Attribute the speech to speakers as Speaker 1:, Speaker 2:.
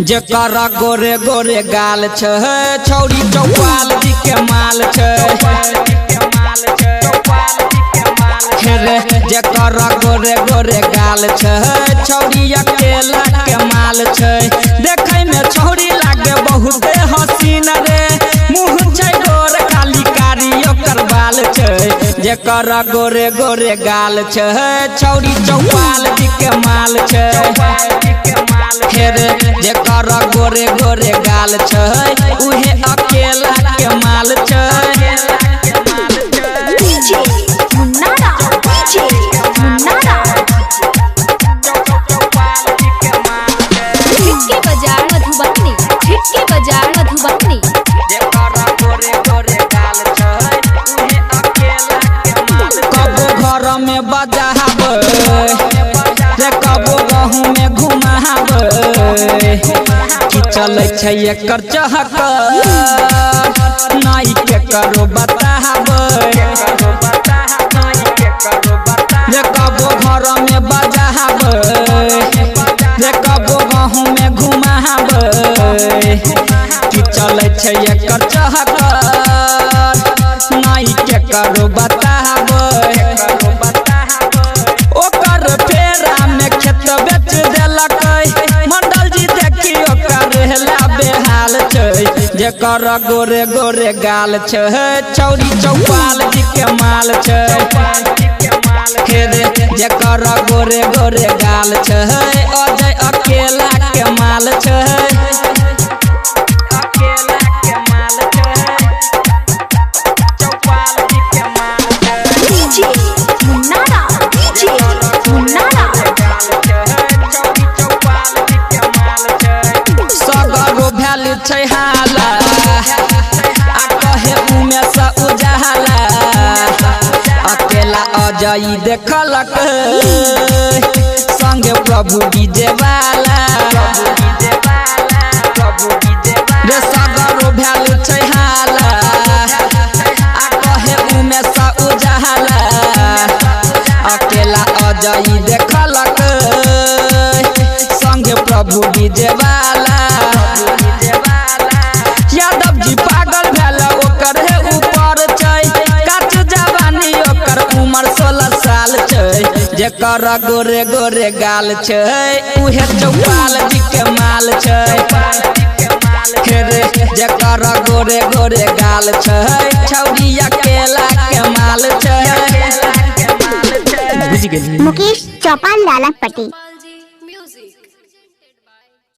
Speaker 1: जेकर गोरे गोरे गाल छ छौरी चौपाल जी के माल छ जेकर गोरे गोरे गाल छ छौरी अकेला के माल छ देखे में छौरी लागे बहुत हसीन रे मुँह छै गोर काली कारी ओकर बाल छ जेकर गोरे गोरे गाल छ छौरी चौपाल जी के माल छ जेकर गोरे गोरे गाल छ उहे अकेला के माल छ कबो घर में बजाबे रे कबो गहूँ में घुमाबे कि चले छै एकर चहक नाई के करो बताबे रे कबो घर में बजाबे रे कबो गहूँ में घुमाबे कि चले छै एकर चहक नाई के करो बताबे ओकर फेरा में खेत बेच देलक मंडल जी देखी ओकर हेला बेहाल छै जेकर गोरे गोरे गाल छै छौरी चौपाल जी के माल छै जेकर गोरे गोरे गाल छै अजय अकेला के माल छै सगरो भैल छै हाला आ कहे उमे से उजाला अकेला अजय देखलक संगे प्रभु डीजे वाला रे सगरो भैल छै हाला आ कहे उमे से उजाला अकेला अजय देखलक संगे प्रभु डीजे वाला यादव जी पागल भेल ओकर है ऊपर छै काच जवानी ओकर उम्र 16 साल छै जेकर गोरे गोरे गाल छै उहे चौपाल जी के माल छै जेकर गोरे गोरे गाल छै छौरी अकेला के माल छै
Speaker 2: मुकेश चौपाल लालपट्टी।